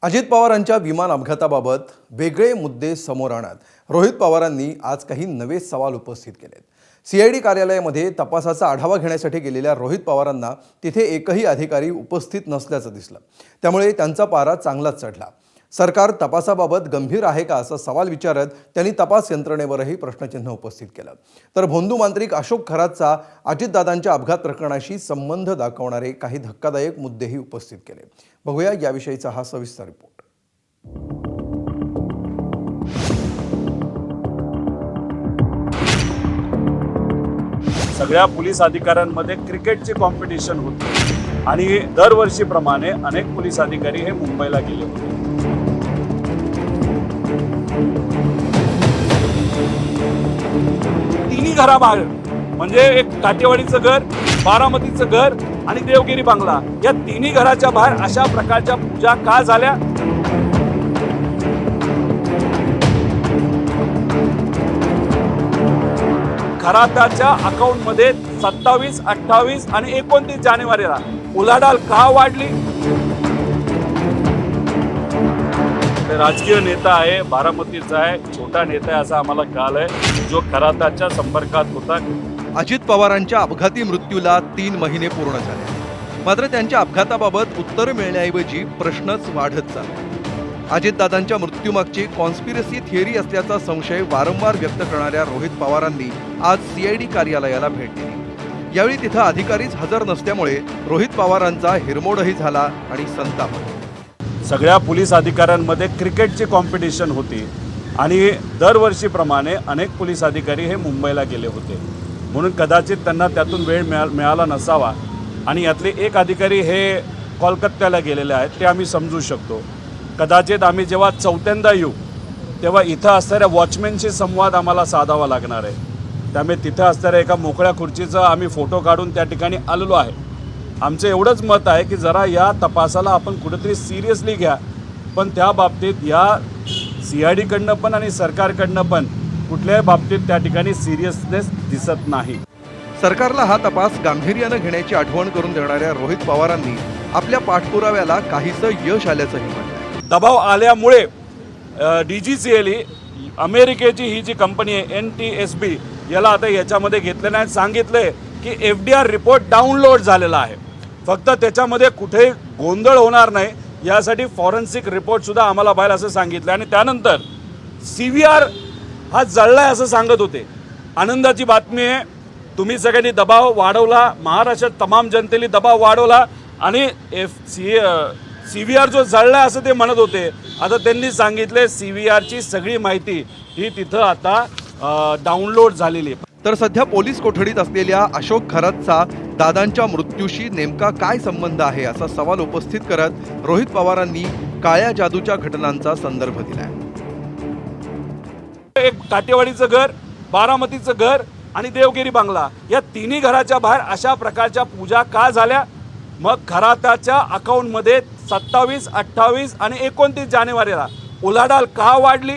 अजित पवारांच्या विमान अपघाताबाबत वेगळे मुद्दे समोर आणत रोहित पवारांनी आज काही नवे सवाल उपस्थित केलेत। सीआयडी कार्यालयामध्ये तपासाचा आढावा घेण्यासाठी गेलेल्या रोहित पवारांना तिथे एकही अधिकारी उपस्थित नसल्याचं दिसलं। त्यामुळे त्यांचा पारा चांगलाच चढला। सरकार तपासाबाबत गंभीर आहे का असा सवाल विचारत त्यांनी तपास यंत्रणेवरही प्रश्नचिन्ह उपस्थित केलं। तर भोंदू मांत्रिक अशोक खरातचा अजितदादांच्या अपघात प्रकरणाशी संबंध दाखवणारे काही धक्कादायक मुद्देही उपस्थित केले। बघूया याविषयीचा हा सविस्तर रिपोर्ट। सगळ्या पोलीस अधिकाऱ्यांमध्ये क्रिकेटची कॉम्पिटिशन होती आणि दरवर्षीप्रमाणे अनेक पोलीस अधिकारी हे मुंबईला गेले होते। तिन्ही घराबाहेर म्हणजे एक काटेवाडीचं घर, बारामतीचं घर आणि देवगिरी बंगला, या तिन्ही घराच्या बाहेर अशा प्रकारच्या पूजा का झाल्या? खराताच्या अकाउंटमध्ये 27, 28 आणि 29 जानेवारीला उलाढाल का वाढली? राजकीय नेता आहे, बारामतीचा आहे, छोटा नेता आहे असं आम्हाला कळालंय, जो खराताच्या संपर्कात होता। अजित पवारांच्या अपघाती मृत्यूला 3 महिने पूर्ण झाले, मात्र त्यांच्या अपघाताबाबत उत्तर मिळण्याऐवजी प्रश्नच वाढत चालले। अजितदादांच्या मृत्यूमागची कॉन्स्पिरसी थिअरी असल्याचा संशय वारंवार व्यक्त करणाऱ्या रोहित पवारांनी आज सीआयडी कार्यालयाला भेट दिली। यावेळी तिथं अधिकारीच हजर नसल्यामुळे रोहित पवारांचा हिरमोडही झाला आणि संताप। सगळ्या पोलीस अधिकाऱ्यांमध्ये क्रिकेटची कॉम्पिटिशन होती आणि दरवर्षीप्रमाणे अनेक पोलीस अधिकारी हे मुंबईला गेले होते, म्हणून कदाचित त्यांना त्यातून वेळ मिळाला नसावा आणि यातले एक अधिकारी हे कोलकात्याला गेलेले आहेत, ते आम्ही समजू शकतो। कदाचित आम्ही जेव्हा चौथ्यांदा येऊ तेव्हा इथं असणाऱ्या वॉचमॅनशी संवाद आम्हाला साधावा लागणार आहे। त्यामुळे तिथं असणाऱ्या एका मोकळ्या खुर्चीचा आम्ही फोटो काढून त्या ठिकाणी आलेलो आहे। आमचं एवढंच मत आहे की जरा या तपासाला आपण कुठेतरी सिरियसली घ्या, पण त्या बाबतीत या सीआयडीकडनं पण आणि सरकारकडनं पण कुठल्याही बाबतीत त्या ठिकाणी सिरियसनेस दिसत नाही। सरकारला हा तपास गांभीर्यानं घेण्याची आठवण करून देणाऱ्या रोहित पवारांनी आपल्या पाठपुराव्याला काहीसं यश आल्याचंही म्हटलं। दबाव आल्यामुळे DGCL अमेरिकेची ही जी कंपनी आहे NTSB याला आता याच्यामध्ये घेतलं नाही, सांगितलंय की FDR रिपोर्ट डाउनलोड झालेला आहे, फक्त त्याच्यामध्ये कुठेही गोंधळ होणार नाही यासाठी फॉरेन्सिक रिपोर्ट सुद्धा आम्हाला बाहेर असं सांगितलं। आणि त्यानंतर CVR हा जळलाय असं सांगत होते। आनंदाची बातमी आहे, तुम्ही सगळ्यांनी दबाव वाढवला, महाराष्ट्रात तमाम जनतेने दबाव वाढवला आणि CVR जो जळलाय असं ते म्हणत होते। आता त्यांनी सांगितले CVRची सगळी माहिती ही तिथं आता डाउनलोड झालेली आहे। तर सध्या पोलीस कोठडीत असलेल्या अशोक खरातचा दादांच्या मृत्यूशी नेमका काय संबंध आहे असा सवाल उपस्थित करत रोहित पवारांनी काळ्या जादूच्या घटनांचा संदर्भ दिलाय। एक काटेवाडीचं घर, बारामतीचं घर आणि देवगिरी बंगला, या तिन्ही घराच्या बाहेर अशा प्रकारच्या पूजा का झाल्या? मग खराताच्या अकाउंटमध्ये 27, 28 आणि 29 जानेवारीला उलाढाल का वाढली?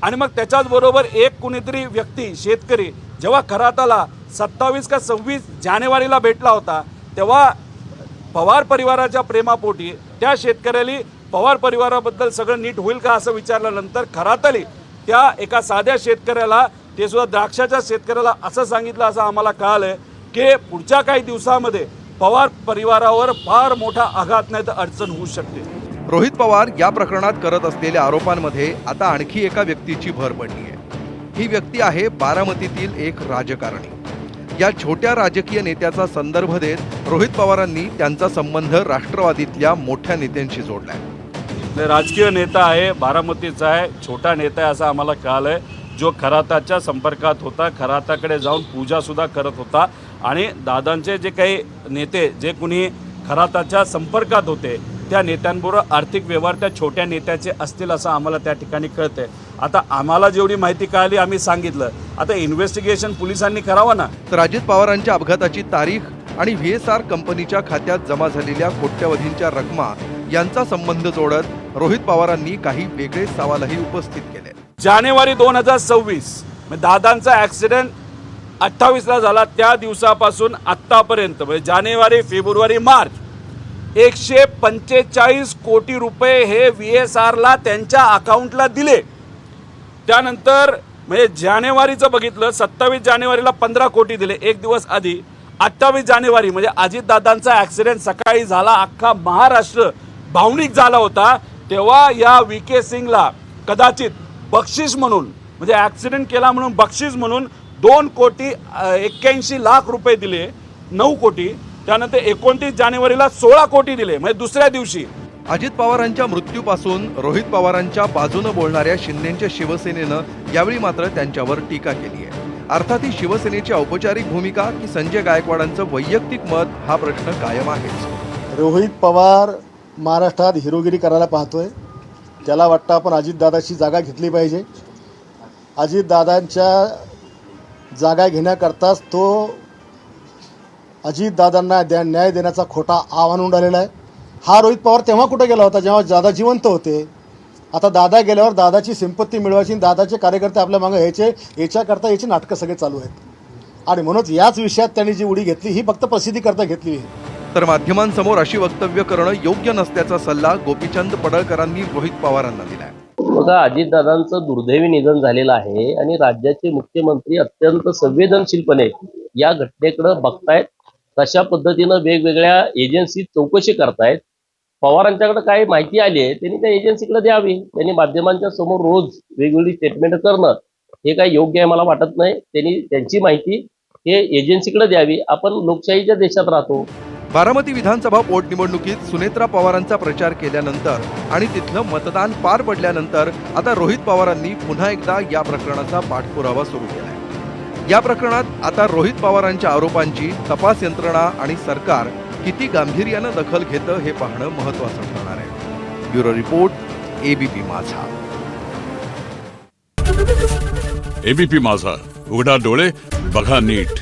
आणि मग त्याच्याच बरोबर एक कुणीतरी व्यक्ती, शेतकरी, जेव्हा खराताला 27 का 26 जानेवारीला भेटला होता तेव्हा पवार परिवाराच्या प्रेमापोटी त्या शेतकऱ्याला पवार परिवाराबद्दल सगळं नीट होईल का असं विचारल्यानंतर खराताली त्या एका साध्या शेतकऱ्याला, ते सुद्धा द्राक्षाच्या शेतकऱ्याला असं सांगितलं असं आम्हाला कळालंय की पुढच्या काही दिवसामध्ये पवार परिवारावर फार मोठा आघात नाही तर अडचण होऊ शकते। रोहित पवार या प्रकरणात करत असलेल्या आरोपांमध्ये आता आणखी एका व्यक्तीची भर पडली आहे। ही व्यक्ती आहे बारामतीतील एक राजकारणी। या छोट्या राजकीय नेत्याचा संदर्भ देत रोहित पवारांनी त्यांचा संबंध राष्ट्रवादीतल्या मोठ्या नेत्यांशी जोडलाय। राजकीय नेता आहे, बारामतीचा आहे, छोटा नेता आहे असं आम्हाला कळालंय, जो खराताच्या संपर्कात होता, खराताकडे जाऊन पूजा सुद्धा करत होता आणि दादांचे जे काही नेते जे कुणी खराताच्या संपर्कात होते त्या नेत्यांबरोबर आर्थिक व्यवहार त्या छोट्या नेत्याचे असतील असं आम्हाला त्या ठिकाणी कळतंय। आता आम्हाला जेवढी माहिती कळाली आम्ही सांगितलं, आता इन्व्हेस्टिगेशन पोलिसांनी करावं ना। तर अजित पवारांच्या अपघाताची तारीख आणि VSR कंपनीच्या खात्यात जमा झालेल्या कोट्यवधींच्या रकमा यांचा संबंध जोडत रोहित पवारांनी काही वेगळे सवालही उपस्थित केले। जानेवारी 2026 दादांचा ॲक्सिडेंट 28ला झाला, त्या दिवसापासून आत्तापर्यंत म्हणजे जानेवारी, फेब्रुवारी, मार्च 145 कोटी रुपये हे VSRला त्यांच्या अकाउंटला दिले. त्यानंतर म्हणजे जानेवारीचं बघितलं, 27 जानेवारीला 15 कोटी दिले एक दिवस आधी. 28 जानेवारी म्हणजे अजितदादांचा ॲक्सिडेंट सकाळी झाला, अख्खा महाराष्ट्र भावनिक झाला होता, तेव्हा या VK सिंगला कदाचित बक्षीस म्हणून म्हणजे ॲक्सिडेंट केला म्हणून बक्षीस म्हणून 2,81,00,000 रुपये दिले, 9 कोटी. त्यानंतर 29 जानेवारीला 16 कोटी दिले म्हणजे दुसऱ्या दिवशी. अजित पवारांच्या मृत्यूपासून रोहित पवारांच्या बाजूनं बोलणाऱ्या शिंदेच्या शिवसेनेनं यावेळी मात्र त्यांच्यावर टीका केली आहे. अर्थात ही शिवसेनेची औपचारिक भूमिका की संजय गायकवाडांचं वैयक्तिक मत हा प्रश्न कायम आहेच. रोहित पवार महाराष्ट्रात हिरोगिरी करायला पाहतोय. त्याला वाटतं आपण अजितदादाची जागा घेतली पाहिजे. अजितदादांच्या जागा घेण्याकरताच तो अजितदादांना न्याय देण्याचा खोटा आव्हान उडालेला आहे. हा रोहित पवार तेव्हा कुठे गेला होता जेव्हा दादा जिवंत होते. आता दादा गेल्यावर दादाची संपत्ती मिळवायची, दादाचे कार्यकर्ते आपल्या मागे यायचे, याच्याकरता याची नाटकं सगळे चालू आहेत. आणि म्हणूनच याच विषयात त्यांनी जी उडी घेतली ही फक्त प्रसिद्धीकरता घेतली आहे. तर माध्यमांसमोर अशी वक्तव्य करणं योग्य नसल्याचा सल्ला गोपीचंद पडळकरांनी रोहित पवारांना दिलाय. बघा, अजितदादांचं दुर्दैवी निधन झालेलं आहे आणि राज्याचे मुख्यमंत्री अत्यंत संवेदनशीलपणे या घटनेकडे बघतायत. तशा पद्धतीनं वेगवेगळ्या एजन्सी चौकशी करतायत. पवारांच्याकडे काय माहिती आली आहे त्यांनी त्या एजन्सीकडे द्यावी. त्यांनी माध्यमांच्या समोर रोज वेगवेगळी स्टेटमेंट करणं हे काय योग्य आहे मला वाटत नाही. त्यांनी त्यांची माहिती हे एजन्सीकडे द्यावी. आपण लोकशाहीच्या देशात राहतो. बारामती विधानसभा पोटनिवडणुकीत सुनेत्रा पवारांचा प्रचार केल्यानंतर आणि तिथलं मतदान पार पडल्यानंतर आता रोहित पवारांनी पुन्हा एकदा या प्रकरणाचा पाठपुरावा सुरू केलाय. या प्रकरणात आता रोहित पवारांच्या आरोपांची तपास यंत्रणा आणि सरकार किती गांभीर्यानं दखल घेतं हे पाहणं महत्त्वाचं ठरणार आहे. ब्युरो रिपोर्ट, ABP माझा. ABP माझा, उघडा डोळे बघा नीट.